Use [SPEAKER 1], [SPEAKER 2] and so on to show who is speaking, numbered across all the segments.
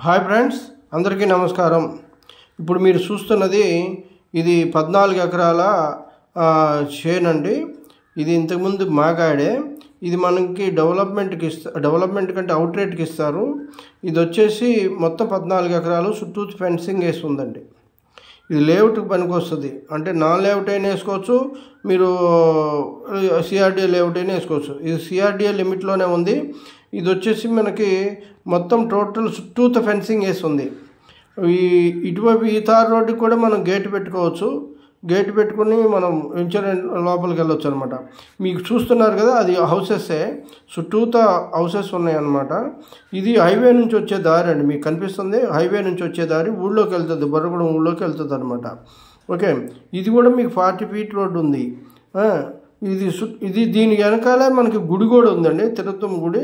[SPEAKER 1] Hi friends, అందరికీ నమస్కారం. ఇప్పుడు మీరు చూస్తున్నది ఇది 14 ఎకరాల చేనండి. ఇది ఇంతకుముందు మాగాడే. ఇది మనకి డెవలప్మెంట్ కంటే అవుట్ రేట్కి ఇస్తారు. ఇది వచ్చేసి మొత్తం 14 ఎకరాలు చుట్టూ ఫెన్సింగ్ వేసి ఉందండి. ఇది లేఅవుట్కి పనికి వస్తుంది. అంటే నాన్ లేఅవుట్ అయినా వేసుకోవచ్చు, మీరు సిఆర్డిఏ లేఅవుట్ అయినా వేసుకోవచ్చు. ఇది సిఆర్డిఏ లిమిట్లోనే ఉంది. ఇది వచ్చేసి మనకి మొత్తం టోటల్ చుట్టూత ఫెన్సింగ్ వేసి ఉంది. ఇటువైపు ఈ తార్ రోడ్డుకి కూడా మనం గేట్ పెట్టుకోవచ్చు. గేట్ పెట్టుకుని మనం ఇన్సూరెన్స్ లోపలికి వెళ్ళొచ్చు అనమాట. మీకు చూస్తున్నారు కదా, అది హౌసెస్సే, చుట్టూత హౌసెస్ ఉన్నాయన్నమాట. ఇది హైవే నుంచి వచ్చే దారి అండి. మీకు కనిపిస్తుంది హైవే నుంచి వచ్చే దారి, ఊళ్ళోకి వెళ్తుంది, బొర్రగూడెం ఊళ్ళోకి వెళ్తుంది అనమాట. ఓకే, ఇది కూడా మీకు 40 ఫీట్ రోడ్డు ఉంది. ఇది దీని వెనకాలే మనకి గుడి కూడా ఉందండి, తిరుపతి గుడి.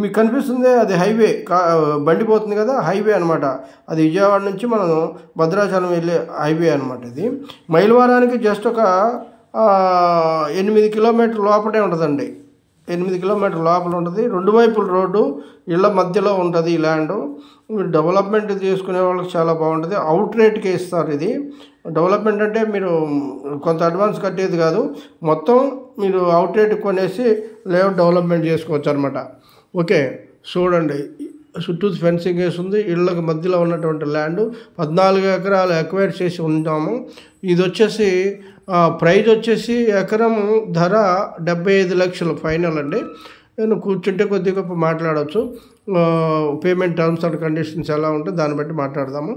[SPEAKER 1] మీకు కనిపిస్తుంది అది హైవే, బండి పోతుంది కదా, హైవే అనమాట. అది విజయవాడ నుంచి మనం భద్రాచలం వెళ్ళే హైవే అనమాట. ఇది మైలవరానికి జస్ట్ ఒక 8 కిలోమీటర్ లోపలే ఉంటుందండి. 8 కిలోమీటర్ లోపల ఉంటుంది. రెండు వైపుల రోడ్డు, ఇళ్ళ మధ్యలో ఉంటుంది ఈ ల్యాండ్. డెవలప్మెంట్ చేసుకునే వాళ్ళకి చాలా బాగుంటుంది. అవుట్ రేట్కే ఇస్తారు. ఇది డెవలప్మెంట్ అంటే మీరు కొంత అడ్వాన్స్ కట్టేది కాదు, మొత్తం మీరు అవుట్ రేట్ కొనేసి లేఅవుట్ డెవలప్మెంట్ చేసుకోవచ్చు అనమాట. ఓకే, చూడండి, చుట్టూ ఫెన్సింగ్ వేస్తుంది. ఇళ్ళకి మధ్యలో ఉన్నటువంటి ల్యాండ్ 14 ఎకరాలు ఎక్వైర్ చేసి ఉంటాము. ఇది వచ్చేసి ప్రైజ్ వచ్చేసి ఎకరం ధర 75 లక్షలు ఫైనల్ అండి. నేను కూర్చుంటే కొద్దిగా మాట్లాడవచ్చు. పేమెంట్ టర్మ్స్ అండ్ కండిషన్స్ ఎలా ఉంటుంది దాన్ని బట్టి మాట్లాడదాము.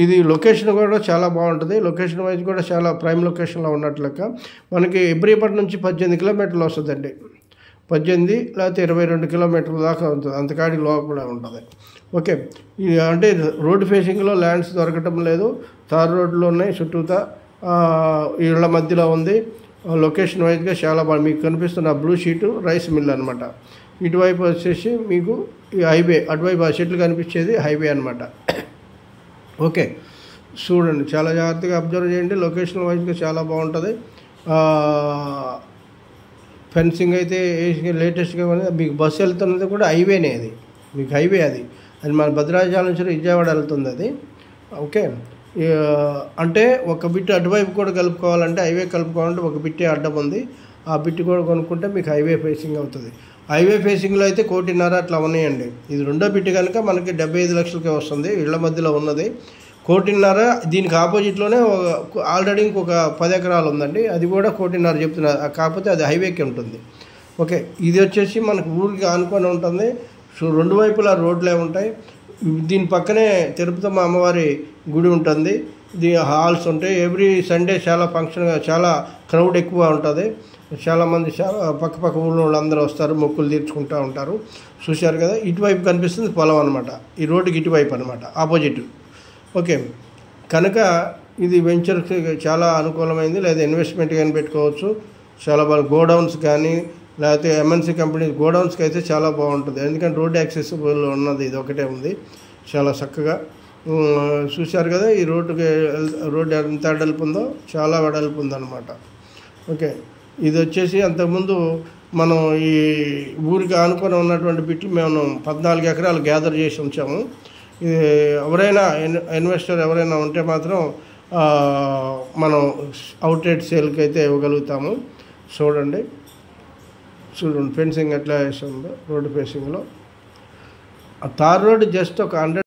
[SPEAKER 1] ఇది లొకేషన్ కూడా చాలా బాగుంటుంది. లొకేషన్ వైజ్ కూడా చాలా ప్రైమ్ లొకేషన్లో ఉన్నట్లెక్క. మనకి ఇబ్రహీంపట్నం నుంచి 18 కిలోమీటర్లు వస్తుందండి. 18 లేకపోతే 22 కిలోమీటర్ల దాకా ఉంటుంది, అంతకాడి లోపల ఉంటుంది. ఓకే, ఇది అంటే రోడ్డు ఫేసింగ్లో ల్యాండ్స్ దొరకటం లేదు. తార్ రోడ్లు ఉన్నాయి, చుట్టూతా ఇళ్ళ మధ్యలో ఉంది. లొకేషన్ వైజ్గా చాలా బాగా మీకు కనిపిస్తున్న బ్లూ షీటు రైస్ మిల్ అనమాట. ఇటువైపు వచ్చేసి మీకు ఈ హైవే, అటువైపు ఆ చెట్లు కనిపించేది హైవే అనమాట. ఓకే, చూడండి, చాలా జాగ్రత్తగా అబ్జర్వ్ చేయండి. లొకేషన్ వైజ్గా చాలా బాగుంటుంది. ఫెన్సింగ్ అయితే లేటెస్ట్గా మీకు బస్సు వెళ్తున్నది కూడా హైవేనే. అది మీకు హైవే, అది మన భద్రాచలం నుంచి విజయవాడ వెళ్తుంది అది. ఓకే, అంటే ఒక బిట్ అటువైపు కూడా కలుపుకోవాలంటే, హైవే కలుపుకోవాలంటే ఒక బిట్టే అడ్డం ఉంది. ఆ బిట్ కూడా కొనుక్కుంటే మీకు హైవే ఫేసింగ్ అవుతుంది. హైవే ఫేసింగ్లో అయితే 1.5 కోటి అట్లా ఉన్నాయండి. ఇది రెండో బిట్ కనుక మనకి 75 లక్షలకే వస్తుంది. ఇళ్ల మధ్యలో ఉన్నది 1.5 కోటి. దీనికి ఆపోజిట్లోనే ఆల్రెడీ ఇంకొక 10 ఎకరాలు ఉందండి, అది కూడా 1.5 కోటి చెప్తున్నారు. కాకపోతే అది హైవేకి ఉంటుంది. ఓకే, ఇది వచ్చేసి మనకు ఊరికి ఆనుకొని ఉంటుంది. రెండు వైపులా రోడ్లే ఉంటాయి. దీని పక్కనే తిరుపతమ్మ అమ్మవారి గుడి ఉంటుంది. హాల్స్ ఉంటాయి. ఎవ్రీ సండే చాలా ఫంక్షన్గా, చాలా క్రౌడ్ ఎక్కువ ఉంటుంది. చాలామంది పక్క ఊళ్ళో వాళ్ళందరూ వస్తారు, మొక్కులు తీర్చుకుంటూ ఉంటారు. చూశారు కదా, ఇటువైపు కనిపిస్తుంది పొలం అనమాట. ఈ రోడ్డుకి ఇటువైపు అనమాట, ఆపోజిట్. ఓకే, కనుక ఇది వెంచర్కి చాలా అనుకూలమైంది. లేదా ఇన్వెస్ట్మెంట్ కానీ పెట్టుకోవచ్చు. చాలా బాగా గోడౌన్స్ కానీ, లేకపోతే ఎంఎన్సీ కంపెనీ గోడౌన్స్కి అయితే చాలా బాగుంటుంది. ఎందుకంటే రోడ్ యాక్సెసిబుల్ ఉన్నది ఇది ఒకటే ఉంది, చాలా చక్కగా. చూశారు కదా, ఈ రోడ్డు ఎంత వెడల్పు ఉందో, చాలా వెడల్పు ఉందన్నమాట. ఓకే, ఇది వచ్చేసి అంతకుముందు మనం ఈ ఊరికి ఆనుకొని ఉన్నటువంటి బిట్లు మేము 14 ఎకరాలు గ్యాదర్ చేసి ఉంచాము. ఇది ఎవరైనా ఇన్వెస్టర్ ఎవరైనా ఉంటే మాత్రం మనం అవుట్ రేట్ సేల్కి అయితే ఇవ్వగలుగుతాము. చూడండి ఫెన్సింగ్ ఎట్లా వేస్తుందో రోడ్డు ఫేసింగ్లో. ఆ తార్ రోడ్డు జస్ట్ ఒక 100